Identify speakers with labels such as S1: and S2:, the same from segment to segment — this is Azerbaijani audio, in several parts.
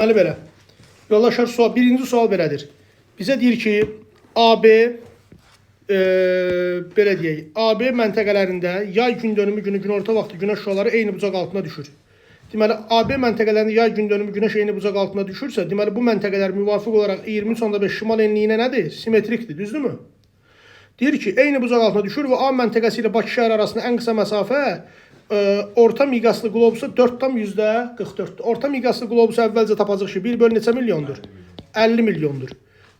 S1: Deməli belə. Yoldaşlar, birinci sual belədir. Bizə deyir ki, AB belə deyək, AB məntəqələrində yay gündönümü günü günorta vaxtı günəş şüaları eyni bucaq altına düşür. Deməli, AB məntəqələrində yay gündönümü günəş eyni bucaq altına düşürsə, deməli bu məntəqələr müvafiq olaraq 23.5 şimal enliyinə nədir? Simmetrikdir, düzdürmü? Deyir ki, eyni bucaq altına düşür və A məntəqəsi ilə Bakı şəhəri arasında ən qısa məsafə orta miqyaslı qlobusa 4,44-dür. Orta miqyaslı qlobusu əvvəlcə tapacaq ki, 1 bölü neçə milyondur? 50 milyondur.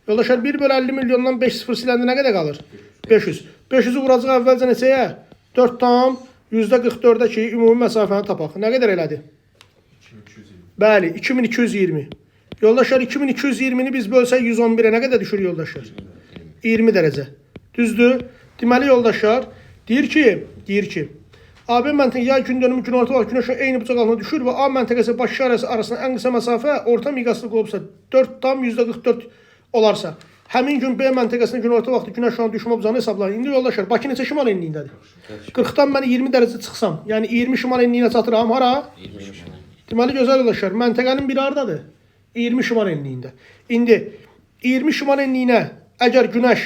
S1: Yoldaşlar, 1 bölü 50 milyondan 5 sıfır siləndə nə qədər qalır? 500. 500'ü vuracaq əvvəlcə neçəyə? 4,44-də ki, ümumi məsafəni tapaq. Nə qədər elədi?
S2: 2220.
S1: Bəli, 2220. Yoldaşlar, 2220'ni biz bölsək 111'ə nə qədər düşür yoldaşlar? 20 dərəcə. Düzdür? Deməli yoldaşlar, deyir ki, AB məntəqə yay gündönümü günorta vaxtı günəşin eyni bucaq altına düşür və A məntəqəsi Bakı şəhəri arasında ən qısa məsafə orta miqyaslı qlobusla 4,44 olarsa, həmin gün B məntəqəsində günorta vaxtı günəş şüanın düşmə bucağını hesablayın. İndi yoldaşlar, Bakı neçə şimal enliyindədir? 40'dan mən 20 dərəcə çıxsam, yəni 20 şimal enliyinə çatıram, hara?
S2: 20 şimal.
S1: Deməli, gözəl yoldaşlar, məntəqənin biri haradadır? 20 şimal enliyində. İndi 20 şimal enliyinə əgər günəş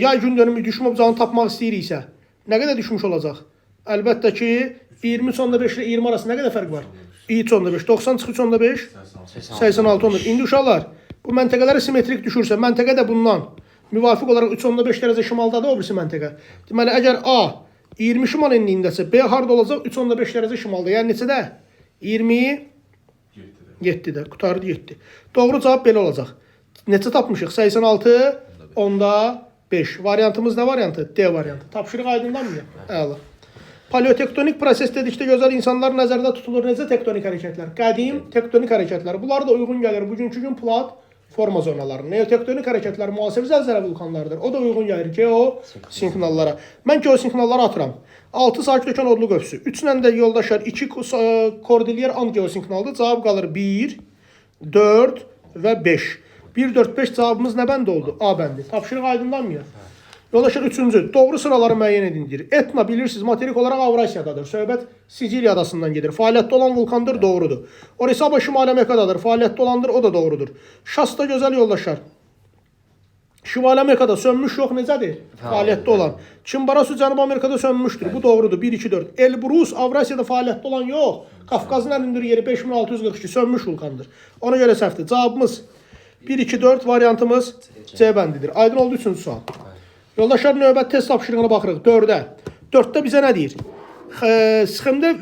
S1: yay gündönümü düşmə bucağını tapmaq istəyiriksə, nə qədər düşmüş olacaq? Əlbəttə ki, 23.5 ilə 20 arasında nə qədər fərq var? 3.5. 90 çıxı 3.5? 86.10. İndi uşaqlar, bu məntəqələri simmetrik düşürsə, məntəqə də bundan müvafiq olaraq 3.5 dərəcə şimaldadır o birisi məntəqə. Deməli, əgər A 20 şimal enliyindəsə, B harda olacaq? 3.5 dərəcə şimalda. Yəni neçədə? 27-də. Qutardı 7. Doğru cavab belə olacaq. Neçə tapmışıq? 86, 10'da 5. Variantımız nə variantı? D variantı. Tapşırıq aydınlanmıyor. Əla. Paleotektonik proses dedikdə gözəl insanlar nəzərdə tutulur. Necə tektonik hərəkətlər? Qədim tektonik hərəkətlər. Bunlar da uyğun gəlir bugünkü gün plat forma zonaları. Neotektonik hərəkətlər müasir zəlzələ vulkanlarıdır. O da uyğun gəlir geosinknallara. Mən geosinknalları atıram. 6 sakit okean odlu qövsü. 3 ilə də yoldaşlar 2 kordilyer and geosinknaldır. Cavab qalır 1, 4 və 5. 1, 4, 5 cavabımız nə bəndə oldu? A bəndi. Tapşırıq aydınlanmıyor. Yoldaşlar, 3-cü. Doğru sıraları müəyyən edindir. Etna bilirsiniz, materik olaraq Avrasiyadadır. Söhbət Siciliya adasından gedir. Fəaliyyətdə olan vulkandır, doğrudur. Orizaba Şimali Amerikadadır. Fəaliyyətdə olandır, o da doğrudur. Şasta gözəl yoldaşlar. Şimali Amerikada sönmüş yox, necədir? Fəaliyyətdə olan. Çimbarasu Cənubi Amerikada sönmüşdür. Bu doğrudur. 1, 2, 4. Elbrus Avrasiyada fəaliyyətdə olan yox. Qafqazın ən hündür yeri 5642 sönmüş vulkandır. Ona görə səhvdir. Cavabımız 1, 2, 4 variantımız C bəndidir. Aydın oldu 3-cü sual. Yoldaşlar, növbət test tapşırığına baxırıq. 4'də. 4'də bizə nə deyir? Sıxımda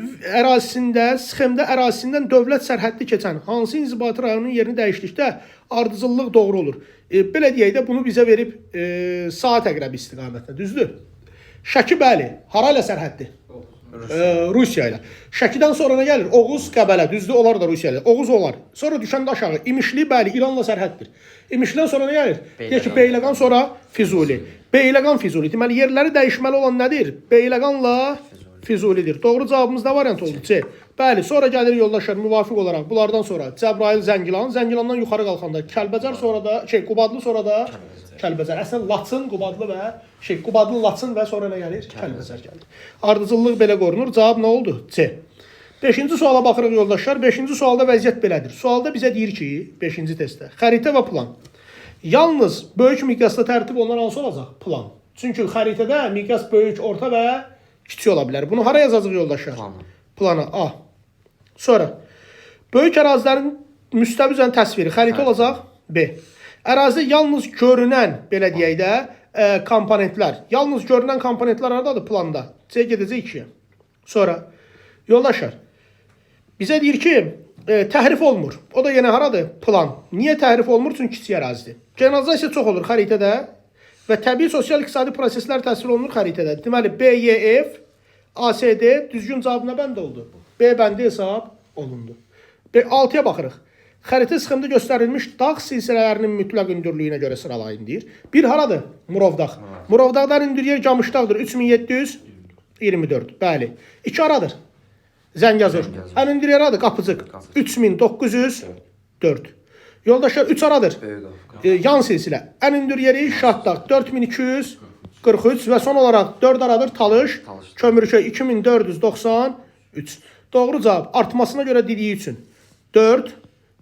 S1: ərazisindən dövlət sərhədli keçən hansı inzibati rayonun yerini dəyişdikdə ardıcıllıq doğru olur? Belə deyək də bunu bizə verib saat əqrəbi istiqamətində. Düzdür? Şəki bəli. Hara ilə sərhəddir? Rusiya ilə. Şəkidən sonra nə gəlir? Oğuz, Qəbələ. Düzdür? Onlar da Rusiya ilə. Oğuz olar. Sonra düşəndə aşağı. İmişli bəli. İranla sərhəddir. İmişlidən sonra nə gəlir? Deyək ki, Beyləqan sonra Füzuli. Beyləqan Füzuli. Deməli, yerləri dəyişməli olan nədir? Beyləqanla Füzulidir. Doğru cavabımız nə variant oldu? C. Bəli, sonra gəlir yoldaşlar müvafiq olaraq. Bunlardan sonra Cəbrayıl, Zəngilan. Zəngilandan yuxarı qalxanda Kəlbəcər, sonra da Qubadlı, sonra da Kəlbəcər. Əslən Laçın, Qubadlı və Qubadlı, Laçın və sonra nə gəlir? Kəlbəcər gəlir. Ardıcıllıq belə qorunur. Cavab nə oldu? C. 5-ci suala baxırıq yoldaşlar. 5-ci sualda vəziyyət belədir. Sualda bizə deyir ki, 5-ci testdə xəritə və plan. Yalnız böyük miqyasda tərtib olunan hansı olacaq? Plan. Çünki xəritədə miqyas böyük, orta və kiçik ola bilər. Bunu hara yazacaq yoldaşlar? Plana. A. Sonra böyük ərazilərin müstəvizən təsviri xəritə olacaq. B. Ərazidə yalnız görünən, belə deyək də, komponentlər. Yalnız görünən komponentlər haradadır? Planda. C gedəcək 2-yə. Sonra yoldaşlar, bizə deyir ki, təhrif olmur. O da yenə haradır? Plan. Niyə təhrif olmur? Çünki kiçik ərazidir. Generalizasiya çox olur xəritədə və təbii sosial-iqtisadi proseslər təsvir olunur xəritədə. Deməli, BYF, ASD düzgün cavab nə bəndə oldu? B bəndi hesab olundu. 6-ya baxırıq. Xəritə sıxımda göstərilmiş dağ silsilələrinin mütləq hündürlüyünə görə sıralayın deyir. Bir haradır? Murovdağ. Murovdağdan hündür yer Camışdağdır. 3724. Bəli. 2 haradır? Zəngəzur. Ən hündür yer haradır? Qapıcıq. 3904. Yoldaşlar 3 haradır? Yan silsilə. Ən hündür yeri Şahdağ. 4243 və son olaraq 4 haradır? Talış. Kömürköy 2493. Doğru cavab artmasına görə dediyi üçün 4,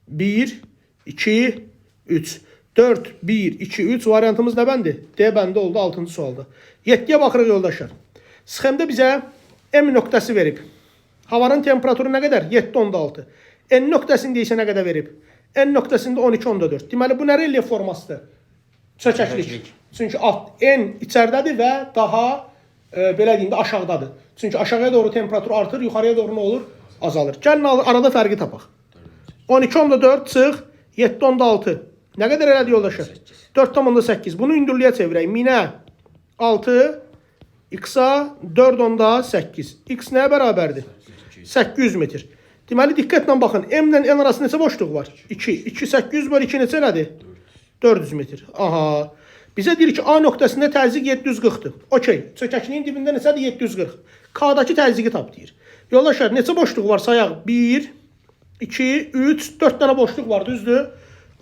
S1: 1, 2, 3. 4, 1, 2, 3 variantımız nə bəndi? D bəndi oldu 6-cı sualda. 7-yə baxırıq yoldaşlar. Sxemdə bizə M nöqtəsi verib. Havanın temperaturu nə qədər? 7,6. N nöqtəsində isə nə qədər verib? N nöqtəsində 12,4. Deməli, bu nə relyef formasıdır? Çökəklik. Çünki N içərdədir və daha belə deyim də aşağıdadır. Çünki aşağıya doğru temperatur artır, yuxarıya doğru nə olur? Azalır. Gəlin arada fərqi tapaq. 12,4 çıx 7,6. Nə qədər elədi yoldaşlar? 4,8. Bunu hündürlüyə çevirək. 1000-ə 6, x-a 4,8. X nəyə bərabərdir? 800 metr. Deməli, diqqətlə baxın. M ilə N arasında neçə boşluq var? 2. 2, 800 bölü 2 neçə elədi? 400 metr. Aha. Bizə deyir ki, A nöqtəsində təzyiq 740-dır. Okey. Çökəkliyin dibində neçədir? 740. K-dakı təzyiqi tap deyir. Yoldaşlar, neçə boşluq var? Sayaq. 1, 2, 3, 4 dənə boşluq var. Düzdür?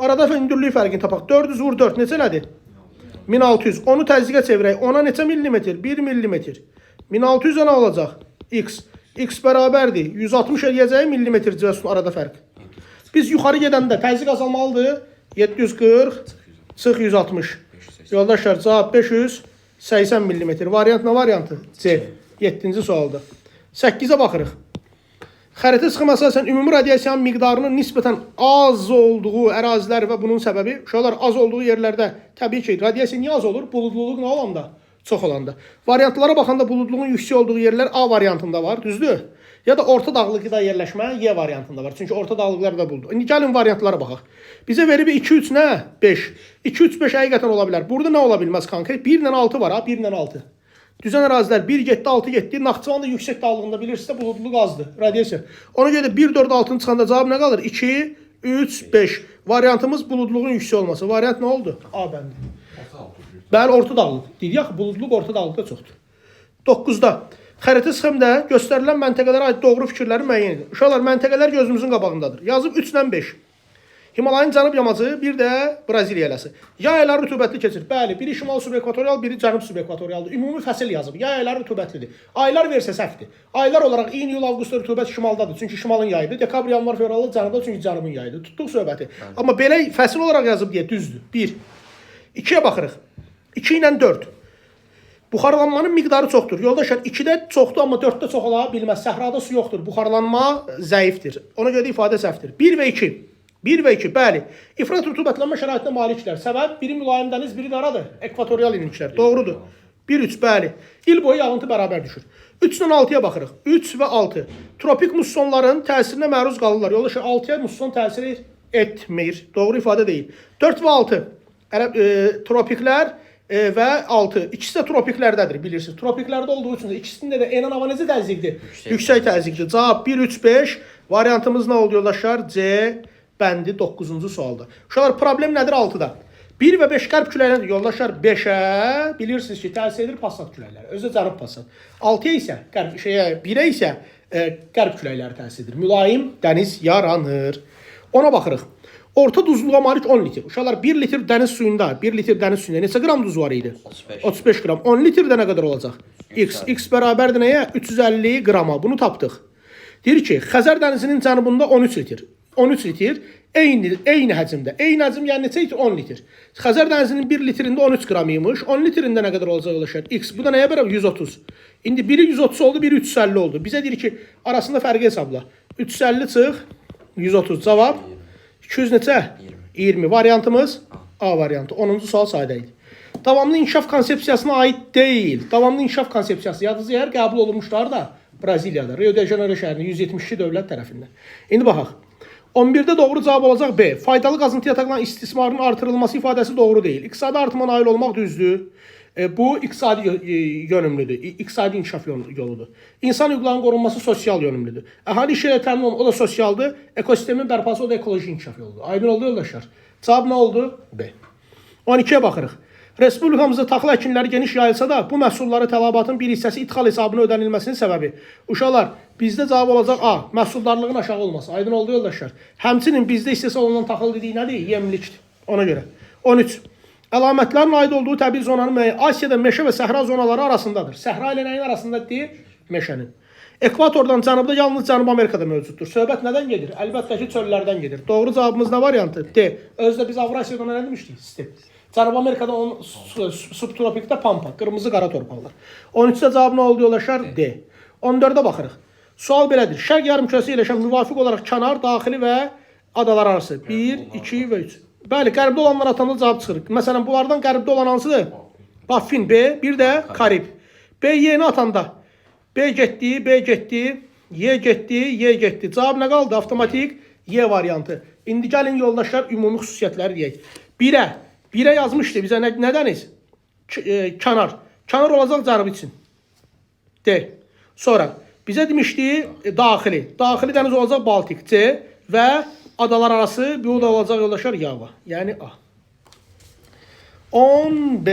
S1: Arada hündürlük fərqini tapaq. 400 vur 4 neçə elədi? 1600. Onu təzyiqə çevirək. Ona neçə millimetr? 1 millimetr. 1600 nə olacaq? X. X bərabərdir. 160 eləyəcək millimetr civəsun arada fərq. Biz yuxarı gedəndə təzyiq azalmalıdır. 740 çıx 160. Yoldaşlar, cavab 580 millimetr. Variant nə variantı? C. 7-ci sualda. 8-ə baxırıq. Xəritə sxemi əsasən ümumi radiasiyanın miqdarının nisbətən az olduğu ərazilər və bunun səbəbi, uşaqlar, az olduğu yerlərdə təbii ki, radiasiya niyə az olur? Buludluluq nə olanda? Çox olanda. Variantlara baxanda buludluğun yüksək olduğu yerlər A variantında var, düzdür? Ya da orta dağlıqda yerləşmə Y variantında var. Çünki orta dağlıqlarda bulud. İndi gəlin variantlara baxaq. Bizə verib 2, 3 nə? 5. 2, 3, 5 həqiqətən ola bilər. Burada nə ola bilməz konkret? 1 ilə 6 var ha, 1 ilə 6. Düzən ərazilər 1 getdi, 6 getdi. Naxçıvan da yüksək dağlığında bilirsinizsə buludluluq azdır, radiasiya. Ona görə də 1, 4, 6-nı çıxanda cavab nə qalır? 2, 3, 5. Variantımız buludluğun yüksək olması. Variant nə oldu? A bəndi. Bəli, orta dağlıq. Dedik axı, buludluq orta dağlıqda çoxdur. 9-da. Xəritə sxemdə göstərilən məntəqələrə aid doğru fikirləri müəyyən edin. Uşaqlar, məntəqələr gözümüzün qabağındadır. Yazıb 3 ilə 5. Himalayın cənub yamacı, bir də Braziliya yayləsi. Yay ayları rütubətli keçir. Bəli, biri şimal subekvatorial, biri cənub subekvatorialdır. Ümumi fəsil yazıb. Yay ayları rütubətlidir. Aylar versə səhvdir. Aylar olaraq iyun-iyul, avqustda rütubət şimaldadır. Çünki şimalın yayıdır. Dekabr, yanvar, fevral cənubda, çünki cənubun yayıdır. Tutduq söhbəti. Amma belə fəsil olaraq yazıb deyə düzdür. 1. 2-yə baxırıq. 2 ilə 4. Buxarlanmanın miqdarı çoxdur. Yoldaşlar, 2-də çoxdur, amma 4-də çox ola bilməz. Səhrada su yoxdur. Buxarlanma zəifdir. Ona görə də ifadə səhvdir. 1 və 2. 1 və 2, bəli. İfrat rütubətlənmə şəraitinə maliklər. Səbəb, biri mülayim dəniz, biri daradır. Ekvatorial inliklər. Doğrudur. 1-3, bəli. İl boyu yağıntı bərabər düşür. 3-dən 6-ya baxırıq. 3 və 6. Tropik mussonların təsirinə məruz qalırlar. Yoldaşlar, 6-ya musson təsir etmir. Doğru ifadə deyil. 4 və 6. Tropiklər və 6. İkisi də tropiklərdədir, bilirsiniz. Tropiklərdə olduğu üçün də ikisində də enan hava necə təzyiqdir? Yüksək təzyiqdir. Cavab 1, 3, 5. Variantımız nə oldu yoldaşlar? C bəndi 9-cu sualda. Uşaqlar, problem nədir 6-da? 1 və 5 qərb küləkləridir. Yoldaşlar, 5-ə bilirsiniz ki, təsir edir passat küləkləri. Özü cənub passat. 6-ya isə, 1-ə isə qərb küləkləri təsir edir. Mülayim dəniz yaranır. Ona baxırıq. Orta duzluğa malik 10 litr. Uşaqlar, 1 litr dəniz suyunda neçə qram duz var idi? 35 qram. 10 litrdə nə qədər olacaq? X bərabərdir nəyə? 350 qrama. Bunu tapdıq. Deyir ki, Xəzər dənizinin cənubunda 13 litr. 13 litr eyni həcmdə. Eyni həcm yəni neçə litr? 10 litr. Xəzər dənizinin 1 litrində 13 qram imiş. 10 litrində nə qədər olacaq yoldaşlar? X. Bu da nəyə bərabər? 130. İndi biri 130 oldu, biri 350 oldu. Bizə deyir ki, arasında fərqi hesabla. 350 çıx 130. Cavab 200 neçə? 20. Variantımız A variantı. 10-cu sual sadə idi. Davamlı inkişaf konsepsiyasına aid deyil. Davamlı inkişaf konsepsiyası yadınızda yer qəbul olunmuşlar da Braziliyada, Rio de Janeiro şəhərində 172 dövlət tərəfindən. İndi baxaq. 11-də doğru cavab olacaq B. Faydalı qazıntıya takılan istismarın artırılması ifadəsi doğru deyil. İqtisadi artıma nail olmaq düzdür. Bu iqtisadi yönümlüdür. İqtisadi inkişaf yoludur. İnsan hüquqlarının qorunması sosial yönümlüdür. Əhali işi ilə təmin olunması o da sosialdır. Ekosistemin bərpası o da ekoloji inkişaf yoludur. Aydın oldu yoldaşlar. Cavab nə oldu? B. 12-yə baxırıq. Respublikamızda taxıl əkinləri geniş yayılsa da bu məhsulları tələbatın bir hissəsi idxal hesabına ödənilməsinin səbəbi. Uşaqlar, bizdə cavab olacaq A. Məhsuldarlığın aşağı olması. Aydın oldu yoldaşlar. Həmçinin bizdə hissəsi olunan taxıl dediyi nədir? Yemlikdir. Ona görə. 13. Əlamətlərin aid olduğu təbii zonanın Asiyada meşə və səhra zonaları arasındadır. Səhra ilə nəyin arasındadır? Meşənin. Ekvatordan cənubda yalnız Cənubi Amerikada mövcuddur. Söhbət nədən gedir? Əlbəttə ki, çöllərdən gedir. Doğru cavabımız nə variantı? D. Özdə biz Avrasiyada nə demişdik? Step. Cənubi Amerikada subtropikdə pampa, qırmızı qara torpaqlar. 13-də cavab nə oldu yoldaşlar? D. 14-də baxırıq. Sual belədir. Şərq yarımkürəsi yerləşən müvafiq olaraq kənar, daxili və adalar arası. 1, 2 və 3. Bəli, qərbdə olanlar atanda cavab çıxır. Məsələn, bunlardan qərbdə olan hansıdır? Baffin B, bir də Karib. B yeni atanda B getdi, B getdi, Y getdi, Y getdi. Cavab nə qaldı? Avtomatik Y variantı. İndi gəlin yoldaşlar ümumi xüsusiyyətləri deyək. 1-ə yazmışdı bizə nədəniz? Kənar. Kənar olacaq cənub üçün. D. Sonra bizə demişdi daxili. Daxili dəniz olacaq Baltik. C və adalar arası bu da olacaq yoldaşlar Yava. Yəni A. 15.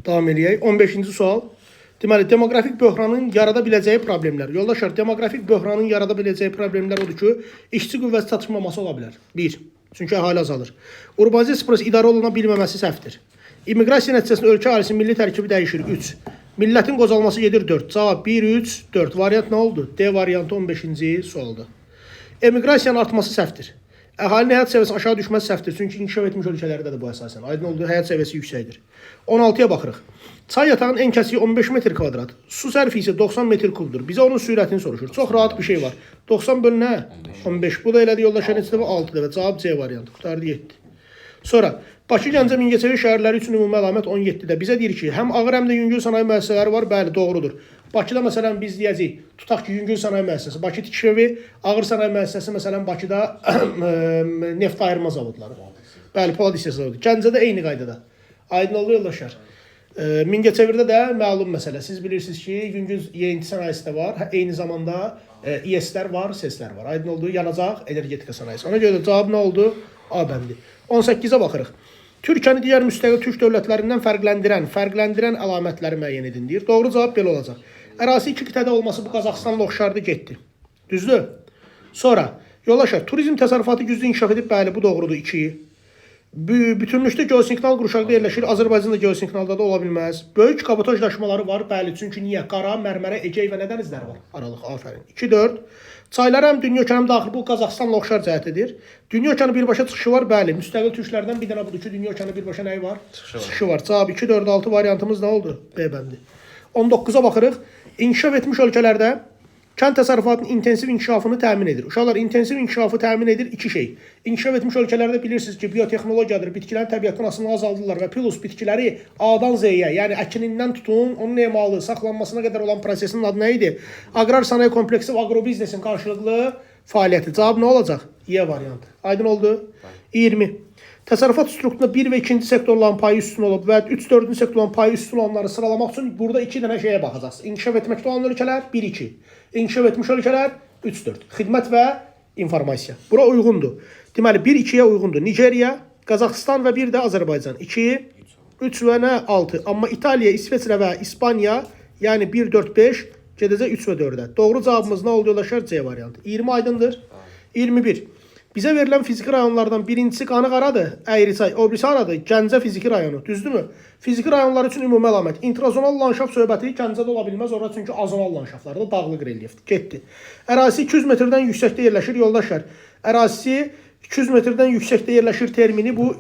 S1: Davam eləyək. 15-ci sual. Deməli, demoqrafik böhranın yarada biləcəyi problemlər. Yoldaşlar, demoqrafik böhranın yarada biləcəyi problemlər odur ki, işçi qüvvəsi çatışmaması ola bilər. 1. Çünki əhali azalır. Urbanizasiya prosesi idarə oluna bilməməsi səhvdir. İmmiqrasiya nəticəsində ölkə əhalisinin milli tərkibi dəyişir. 3. Millətin qocalması gedir 4. Cavab 1, 3, 4. Variant nə oldu? D variantı 15-ci sualda. Emiqrasiyanın artması səhvdir. Əhalinin həyat səviyyəsi aşağı düşməsi səhvdir. Çünki inkişaf etmiş ölkələrdə də bu əsasən. Aydın olduğu həyat səviyyəsi yüksəkdir. 16-ya baxırıq. Çay yatağının ən kəsiyi 15 metr kvadrat. Su sərfi isə 90 metr kubdur. Bizə onun sürətini soruşur. Çox rahat bir şey var. 90 bölü nə? 15. Bu da elədi yoldaşlar neçə dəfə? 6 dəfə. Cavab C variantı. Qutardı 7. Sonra Bakı, Gəncə, Mingəçevir şəhərləri üçün ümumi əlamət 17-də. Bizə deyir ki, həm ağır həm də yüngül sənaye müəssisələri var. Bəli, doğrudur. Bakıda məsələn biz deyəcəyik, tutaq ki, yüngül sənaye müəssisəsi, Bakı tikişi evi, ağır sənaye müəssisəsi məsələn Bakıda neft ayırma zavodları. Bəli, polad hissəsi zavodu. Gəncədə eyni qaydada. Aydın oldu yoldaşlar. Mingəçevirdə də məlum məsələ. Siz bilirsiniz ki, yüngül yeyinti sənayesi də var. Eyni zamanda İES-lər var, SES-lər var. Aydın olduğu yanacaq energetika sənayesi. Ona görə də cavab nə oldu? A bəndi. 18-ə baxırıq. Türkiyəni digər müstəqil türk dövlətlərindən fərqləndirən əlamətləri müəyyən edin deyir. Doğru cavab belə olacaq. Ərazi iki qitədə olması bu Qazaxıstanla oxşardı, getdi. Düzdür? Sonra yoldaşlar, turizm təsərrüfatı güclü inkişaf edib, bəli, bu doğrudur 2. Bütünlükdə geosinknal qurşaqda yerləşir. Azərbaycanda geosinknalda da ola bilməz. Böyük kabotaj daşımaları var. Bəli, çünki niyə? Qara, Mərmərə, Egey və nə dənizlər var? Aralıq, afərin. 2-4. Çaylar həm dünya okeanı həm daxil bu Qazaxıstanla oxşar cəhətdir. Dünya okeanı birbaşa çıxışı var. Bəli, müstəqil türklərdən bir dənə budur ki, dünya okeanı birbaşa nəyi var? Çıxışı var. Cavab 2-4-6 variantımız nə oldu? B bəndi. 19-a baxırıq. İnkişaf etmiş ölkələrdə kənd təsərrüfatının intensiv inkişafını təmin edir. Uşaqlar, intensiv inkişafı təmin edir iki şey. İnkişaf etmiş ölkələrdə bilirsiniz ki, biotexnologiyadır. Bitkilərin təbiətdən asılını azaldırlar və plus bitkiləri A-dan Z-yə, yəni əkinindən tutun, onun emalı, saxlanmasına qədər olan prosesin adı nə idi? Aqrar sənaye kompleksi və agrobiznesin qarşılıqlı fəaliyyəti. Cavab nə olacaq? Y variantı. Aydın oldu? 20. Təsərrüfat strukturunda 1 və 2-ci sektorların payı üstün olub və 3-4-cü sektorların payı üstün olanları sıralamaq üçün burada 2 dənə şeyə baxacaqsınız. İnkişaf etməkdə olan ölkələr 1-2. İnkişaf etmiş ölkələr 3-4. Xidmət və informasiya. Bura uyğundur. Deməli 1-2-yə uyğundur. Nigeriya, Qazaxıstan və bir də Azərbaycan. 2, 3 və nə? 6. Amma İtaliya, İsveçrə və İspaniya, yəni 1, 4, 5 gedəcək 3 və 4-ə. Doğru cavabımız nə oldu yoldaşlar? C variantı. 20 aydındır. 21. Bizə verilən fiziki rayonlardan birincisi Qanıqaradır, Əyriçay, o birisi haradır? Gəncə fiziki rayonu, düzdürmü? Fiziki rayonlar üçün ümumi əlamət. İntrazonal landşaft söhbəti Gəncədə ola bilməz, orada çünki azonal landşaftlarda dağlıq relyefdir. Getdi. Ərazisi 200 metrdən yüksəkdə yerləşir yoldaşlar. Ərazisi 200 metrdən yüksəkdə yerləşir termini bu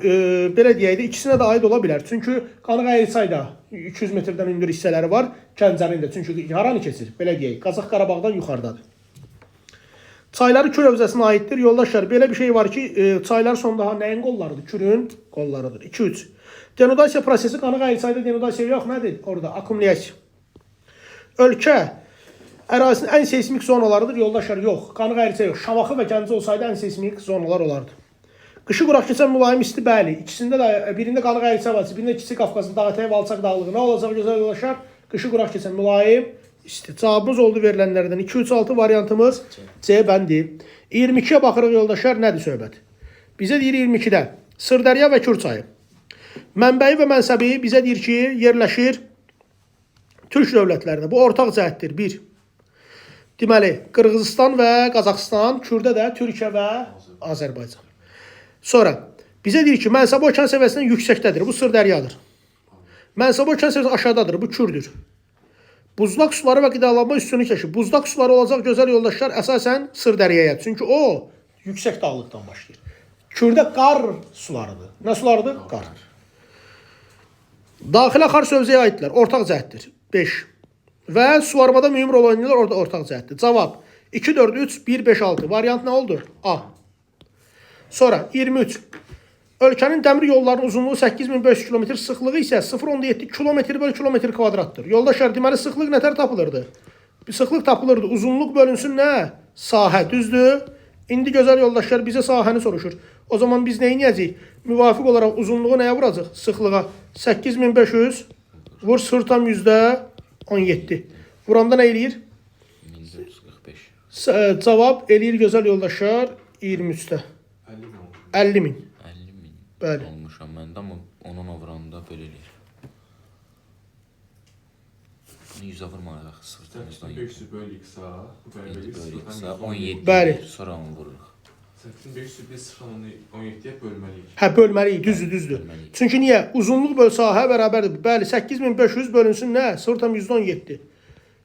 S1: belə deyək də ikisinə də aid ola bilər. Çünki Qanıq Əyriçay da 200 metrdən hündür hissələri var, Gəncənin də. Çünki haranı keçir? Belə deyək, Qazax Qarabağdan yuxarıdadır. Çayları Kür hövzəsinə aiddir. Yoldaşlar, belə bir şey var ki, çaylar son daha nəyin qollarıdır? Kürün qollarıdır. 2-3. Denudasiya prosesi Qanıq Əyriçayda denudasiya yox, nədir? Orada akkumulasiya. Ölkə ərazisinin ən seismik zonalarıdır. Yoldaşlar, yox. Qanıq Əyriçay yox. Şamaxı və Gəncə olsaydı ən seismik zonalar olardı. Qışı quraq keçən mülayim isti, bəli. İkisində də birində Qanıq Əyriçay var, birində İkisi Qafqazın Dağətəyi və Alçaq dağlığı. Nə olacaq gözəl yoldaşlar? Qışı quraq keçən mülayim İşte cavabımız oldu verilənlərdən. 2-3-6 variantımız C bəndi. 22-yə baxırıq yoldaşlar, nədir söhbət? Bizə deyir 22-də Sırdərya və Kür çayı. Mənbəyi və mənsəbi bizə deyir ki, yerləşir Türk dövlətlərində. Bu ortaq cəhətdir. 1. Deməli, Qırğızistan və Qazaxıstan, Kürdə də Türkiyə və Azərbaycan. Sonra bizə deyir ki, Mənsəbi okean səviyyəsindən yüksəkdədir. Bu Sırdəryadır. Mənsəbi okean səviyyəsindən aşağıdadır. Bu Kürdür. Buzlaq suları və qidalanma üstünlük təşkil. Buzlaq suları olacaq gözəl yoldaşlar əsasən Sırdəryəyə. Çünki o yüksək dağlıqdan başlayır. Kürdə qar sularıdır. Nə sularıdır? Qar. Daxilə xar sövzəyə aiddirlər. Ortaq cəhətdir. 5. Və suvarmada mühüm rol oynayırlar. Orada ortaq cəhətdir. Cavab 2, 4, 3, 1, 5, 6. Variant nə oldu? A. Sonra 23. Ölkənin dəmir yollarının uzunluğu 8500 km, sıxlığı isə 0,7 km/km kvadratdır. Yoldaşlar, deməli sıxlıq nətər tapılırdı? Bir sıxlıq tapılırdı. Uzunluq bölünsün nə? Sahə, düzdür? İndi gözəl yoldaşlar bizə sahəni soruşur. O zaman biz nə edəcəyik? Müvafiq olaraq uzunluğu nəyə vuracaq? Sıxlığa 8500 vur 0,17. Vuranda nə eləyir?
S3: 1445.
S1: Cavab eləyir gözəl yoldaşlar 23-də.
S2: 50 mi oldu?
S1: 50.000.
S3: 50.000
S1: Bəli.
S3: olmuşam məndə, amma onun ovranda belə eləyir. Bunu 100-ə vurmayaq, sıfırdan
S2: 8500 böl x-a, bu bərabər
S3: bölük
S2: 0,17.
S3: 17.
S1: Bəli.
S3: Sonra onu vururuq.
S2: 8500 biz 0,17-yə bölməliyik.
S1: Hə, bölməliyik, düzdür.
S3: Bölməliyik.
S1: Çünki niyə? Uzunluq böl sahə bərabərdir. Bəli, 8500 bölünsün nə? 0,117.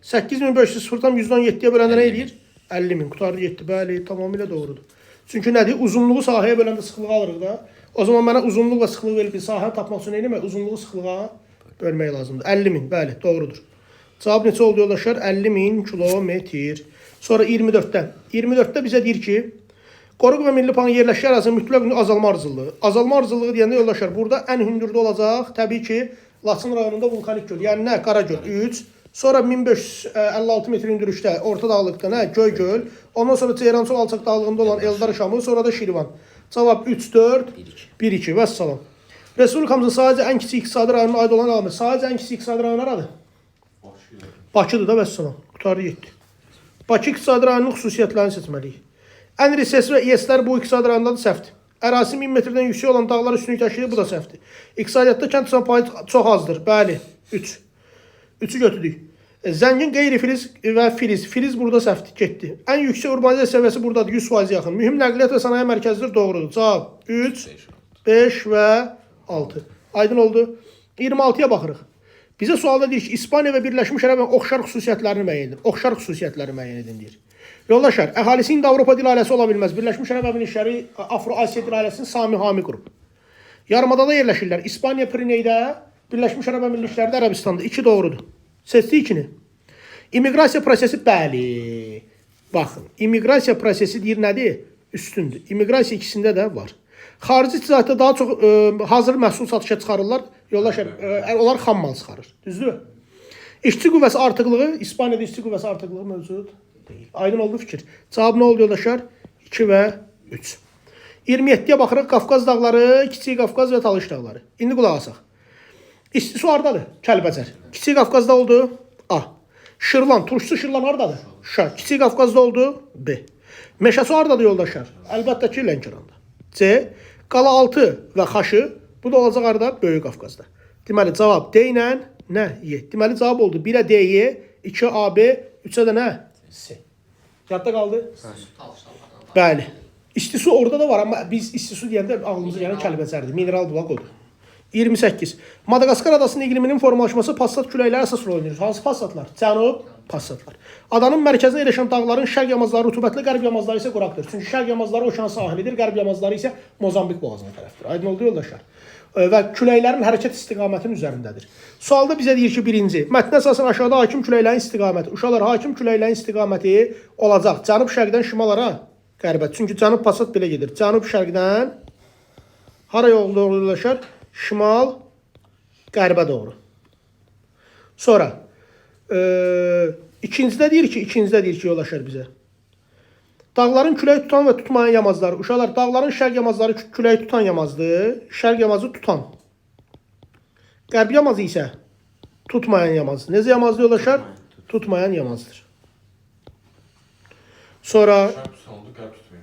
S1: 8500 0,117-yə böləndə nə eləyir? 50.000. Qutardı, getdi. Bəli, tamamilə doğrudur. Çünki nədir? Uzunluğu sahəyə böləndə sıxlığı alırıq da. O zaman mənə uzunluq və sıxlığı verib sahəni tapmaq üçün nə etmək? Uzunluğu sıxlığa bölmək lazımdır. 50.000. Bəli, doğrudur. Cavab neçə oldu yoldaşlar? 50.000 kilometr. Sonra 24-də. 24-də bizə deyir ki, Qoruq və Milli Parkın yerləşik ərazisinin mütləq azalma arzılığı. Azalma arzılığı deyəndə yoldaşlar, burada ən hündürdə olacaq, təbii ki, Laçın rayonunda vulkanik göl. Yəni nə? Qaragöl 3. Sonra 1556 metr hündürlükdə, orta dağlıqda nə? Göygöl. Ondan sonra Ceyrançol alçaq dağlığında olan Eldar Şamı, sonra da Şirvan. Cavab 3, 4, 1, 2. Vəssalam. Respublikamızın sadəcə ən kiçik iqtisadi rayonuna aid olan əlamət. Sadəcə ən kiçik iqtisadi rayon haradır? Bakıdır da, vəssalam. Qutarı 7. Bakı iqtisadi rayonunun xüsusiyyətlərini seçməliyik. Ən RSS və İES-lər bu iqtisadi rayondadır, səhvdir. Ərazisi 1000 metrdən yüksək olan dağlar üstünlük təşkil edir, bu da səhvdir. İqtisadiyyatda kənd tutan payı çox azdır. Bəli, 3. 3-ü götürdük. Zəngin qeyri-filiz və filiz. Filiz burada səhvdir, getdi. Ən yüksək urbanizasiya səviyyəsi buradadır, 100% yaxın. Mühüm nəqliyyat və sənaye mərkəzidir, doğrudur. Cavab 3, 5 və 6. Aydın oldu. 26-ya baxırıq. Bizə sualda deyir ki, İspaniya və Birləşmiş Ərəb oxşar xüsusiyyətlərini müəyyən edin. Oxşar xüsusiyyətləri müəyyən edin deyir. Yoldaşlar, əhalisi indi Avropa dil ailəsi ola bilməz. Birləşmiş Ərəb Əmirlikləri Afro-Asiya dil ailəsinin Sami-Hami qrup. Yarımadada yerləşirlər. İspaniya Pirineydə, Birləşmiş Ərəb Əmirlikləri də Ərəbistanda. 2 doğrudur. Seçdi 2-ni. İmmiqrasiya prosesi, bəli. Baxın, immiqrasiya prosesi deyir nədir? Üstündür. İmmiqrasiya ikisində də var. Xarici ticarətdə daha çox hazır məhsul satışa çıxarırlar. Yoldaşlar, onlar xam mal çıxarır. Düzdür? İşçi qüvvəsi artıqlığı, İspaniyada işçi qüvvəsi artıqlığı mövcud deyil. Aydın oldu fikir. Cavab nə oldu yoldaşlar? 2 və 3. 27-yə baxırıq. Qafqaz dağları, Kiçik Qafqaz və Talış dağları. İndi qulaq asaq. İstisu hardadır? Kəlbəcər. Kiçik Qafqazda oldu? A. Şırlan, turşusu Şırlan hardadır? Şa. Kiçik Qafqazda oldu? B. Meşəsi hardadır yoldaşlar? Əlbəttə ki, Lənkəranda. C. Qalaaltı və Xaşı. Bu da olacaq harada? Böyük Qafqazda. Deməli, cavab D ilə nə? Y. Deməli, cavab oldu. 1-ə D-Y, 2-ə A-B, 3-ə də nə? C. Yadda qaldı? Bəli. İstisu orada da var, amma biz istisu deyəndə ağlımıza gələn Kəlbəcərdir. Mineral bulaq odur. 28. Madagaskar adasının iqliminin formalaşması passat küləkləri əsas rol oynayır. Hansı passatlar? Cənub passatlar. Adanın mərkəzinə yerləşən dağların şərq yamazları rütubətli, qərb yamazları isə quraqdır. Çünki şərq yamazları okean sahilidir, qərb yamazları isə Mozambik boğazına tərəfdir. Aydın oldu yoldaşlar. Və küləklərin hərəkət istiqamətinin üzərindədir. Sualda bizə deyir ki, birinci, mətnə əsasən aşağıda hakim küləklərin istiqaməti. Uşaqlar, hakim küləklərin istiqaməti olacaq cənub şərqdən şimalara, qərbə. Çünki cənub passat belə gedir. Cənub şərqdən hara yol doğru yoldaşlar? Şimal, qərbə doğru. Sonra, ikincidə deyir ki, yoldaşlar bizə. Dağların külək tutan və tutmayan yamazları. Uşaqlar, dağların şərq yamazları külək tutan yamazdır. Şərq yamazı tutan. Qərb yamazı isə tutmayan yamazdır. Necə yamazdır yoldaşlar? Tutmayan yamazdır. Sonra,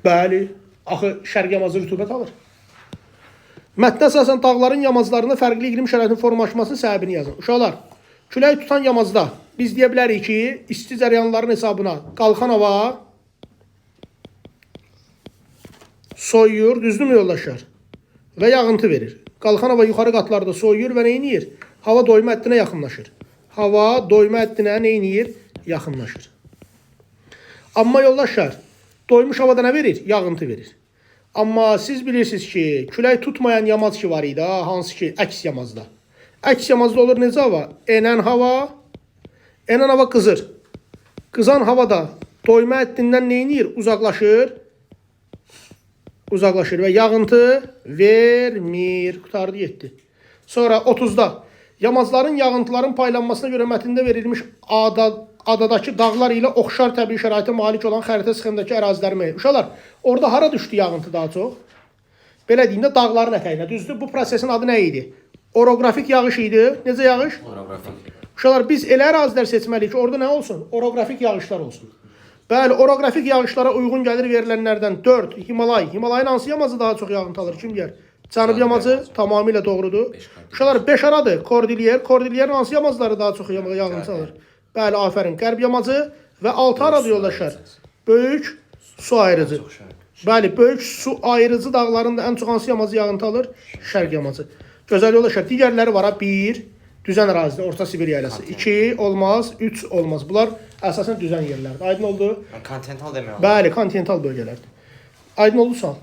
S1: bəli, axı şərq yamazı rütubət alır. Mətnə əsasən dağların yamazlarında fərqli iqlim şəraitinin formalaşmasının səbəbini yazın. Uşaqlar, külək tutan yamazda biz deyə bilərik ki, isti cəryanların hesabına qalxan hava soyuyur, düzdürmü yoldaşlar? Və yağıntı verir. Qalxan hava yuxarı qatlarda soyuyur və nə edir? Hava doyma həddinə yaxınlaşır. hava doyma həddinə nə edir? Yaxınlaşır. Amma yoldaşlar, doymuş havada nə verir? Yağıntı verir. Amma siz bilirsiniz ki, külək tutmayan yamaz ki var idi, hansı ki əks yamazda. Əks yamazda olur necə hava? Enən hava qızır. Qızan havada doyma həddindən nə edir? Uzaqlaşır və yağıntı vermir. Qutardı, getdi. Sonra 30-da yamazların yağıntıların paylanmasına görə mətndə verilmiş adadakı dağlar ilə oxşar təbii şəraitə malik olan xəritə sıxımdakı əraziləri müəyyən. Uşaqlar, orada hara düşdü yağıntı daha çox? Belə deyim də dağların ətəyinə, düzdür? Bu prosesin adı nə idi? Oroqrafik yağış idi. Necə yağış?
S2: Oroqrafik.
S1: Uşaqlar, biz elə ərazilər seçməliyik ki, orada nə olsun? Oroqrafik yağışlar olsun. Bəli, oroqrafik yağışlara uyğun gəlir verilənlərdən 4 Himalay. Himalayın hansı yamazı daha çox yağıntı alır? Kim deyər? Cənub yamazı tamamilə doğrudur. Uşaqlar, 5 aradır. Kordilyer. Kordilyerin hansı yamazları daha çox yağıntı alır? Bəli, afərin. Qərb yamazı və 6 aradır yoldaşlar. Böyük su ayırıcı. Bəli, böyük su ayırıcı dağlarında ən çox hansı yamazı yağıntı alır? Şərq yamazı. Gözəl yoldaşlar. Digərləri var ha. 1 düzən ərazidə, Orta Sibir yayılası. 2 olmaz, 3 olmaz. Bunlar əsasən düzən yerlərdir. Aydın oldu?
S4: Kontinental demək olar.
S1: Bəli, kontinental bölgələrdir. Aydın oldu sual?